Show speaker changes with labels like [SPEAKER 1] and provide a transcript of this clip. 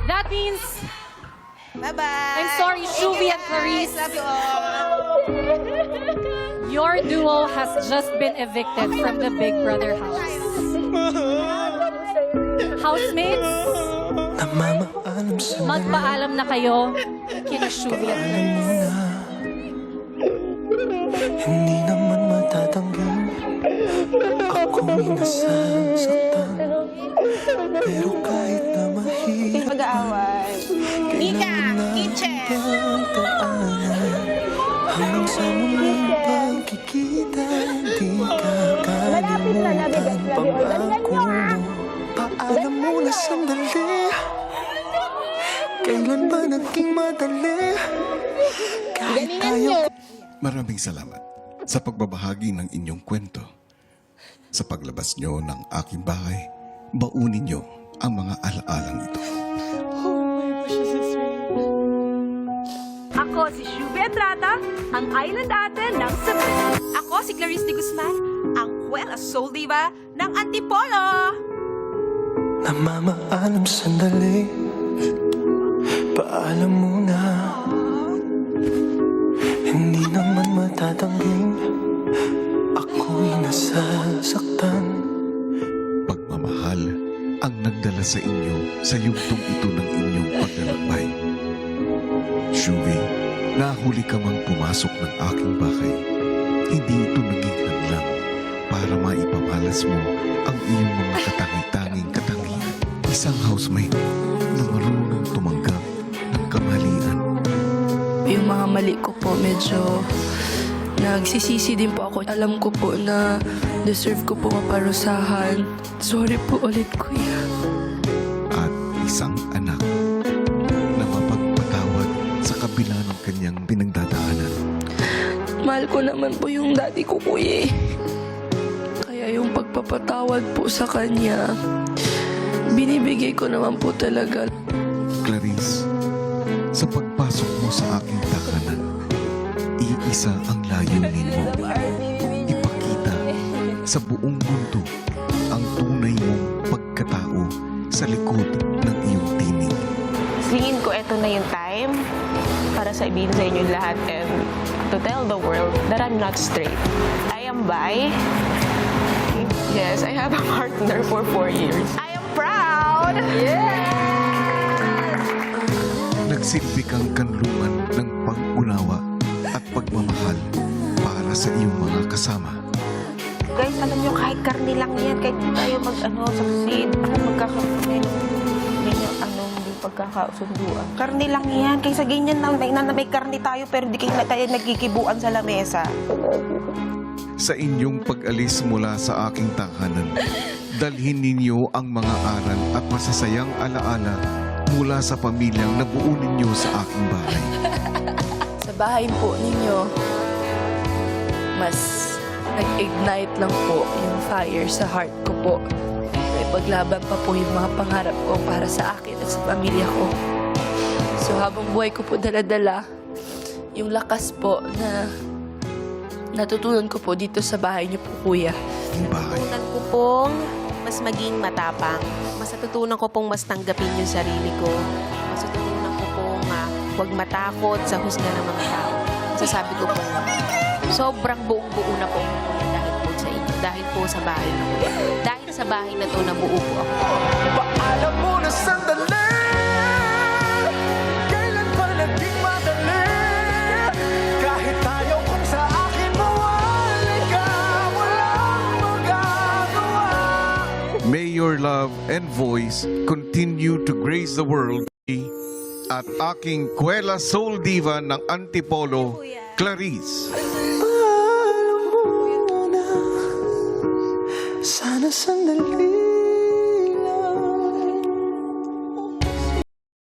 [SPEAKER 1] That means,
[SPEAKER 2] Bye-bye.
[SPEAKER 1] I'm sorry, Shuvi and Clarice.
[SPEAKER 2] Love you all.
[SPEAKER 1] Your duo has just been evicted from the Big Brother house. Housemates,
[SPEAKER 3] Namamaalam sa
[SPEAKER 1] magpaalam na kayo kina Shuvi at Clarice.
[SPEAKER 3] hindi naman matatanggi. Ako'y nasasaktan. Pero kahit na mahirap
[SPEAKER 2] Mag-aaway. Mika, kitchen.
[SPEAKER 3] pagdaanan, hanggang sa muling pagkikita, di kakalimutan pangako mo. Paalam mo na sandali, kailan ba naging madali? Kahit tayo
[SPEAKER 4] Maraming salamat sa pagbabahagi ng inyong kwento. Sa paglabas nyo ng aking bahay, baunin nyo ang mga alaalang ito.
[SPEAKER 5] Ako si Shuvi Entrata, ang island ate ng Cebu.
[SPEAKER 2] Ako si Clarice de Guzman, ang Kuwela Soul Diva ng Antipolo.
[SPEAKER 3] namamaalam sandali, paalam muna. Hindi naman matatangging ako'y nasasaktan.
[SPEAKER 4] Pagmamahal ang nagdala sa inyo sa yugtong ito ng inyong paglalakbay. Shuvi, nahuli ka mang pumasok ng aking bahay. Hindi ito naging hadlang para maipamalas mo ang iyong mga katangi-tanging katangian. Isang housemate na marunong tumanggap ng kamalian.
[SPEAKER 6] Yung mga mali ko po, medyo nagsisisi din po ako. Alam ko po na deserve ko po maparusahan. Sorry po ulit, kuya.
[SPEAKER 4] At isang anak na mapagpatawad sa kabila ng kanyang pinagdadaanan.
[SPEAKER 6] Mahal ko naman po yung daddy ko, kuya. Kaya yung pagpapatawad po sa kanya, binibigay ko naman po talaga.
[SPEAKER 4] Clarice, sa pagpasok mo sa aking tahanan, iisa ang layunin mo. Ipakita sa buong mundo ang tunay mong pagkatao sa likod ng iyong tinig.
[SPEAKER 7] Tingin ko ito na yung time para sabihin sa inyo lahat and to tell the world that I'm not straight. I am bi. Yes, I have a partner for 4 years. I am proud!
[SPEAKER 4] Nagsilbi kang kanlungan ng pag-unawa at pagmamahal para sa iyong mga kasama.
[SPEAKER 2] Guys, alam nyo, kahit karni lang yan, kahit di tayo succeed, ako magkakaroon hindi pagkakasunduan. Karni lang yan, kaysa ganyan na may karni tayo pero di kayo tayo nagkikibuan sa lamesa.
[SPEAKER 4] Sa inyong pag-alis mula sa aking tahanan, dalhin ninyo ang mga aral at masasayang alaala mula sa pamilyang nabuo ninyo sa aking bahay.
[SPEAKER 6] Sa bahay po ninyo, mas nag-ignite lang po yung fire sa heart ko po. May paglaban pa po yung mga pangarap ko para sa akin at sa pamilya ko. So habang buhay ko po dala-dala, yung lakas po na natutunan ko po dito sa bahay niyo po, kuya.
[SPEAKER 4] Aking bahay.
[SPEAKER 2] Natutunan ko pong mas maging matapang. Mas natutunan ko pong mas tanggapin yung sarili ko. Mas natutunan ko pong huwag matakot sa husga ng mga tao. Masasabi ko pong sobrang buong-buo na po ako dahil po sa inyo. Dahil po sa bahay na po. Dahil sa bahay na to, nabuo po ako.
[SPEAKER 3] Paalam mo na sandali, kailan ba naging madali? Kahit tayo kung sa akin mawala ka, walang magagawa.
[SPEAKER 4] May your love and voice continue to grace the world. At aking Kuwela Soul Diva ng Antipolo, Clarice.
[SPEAKER 3] Paalam mo na, sana sandali.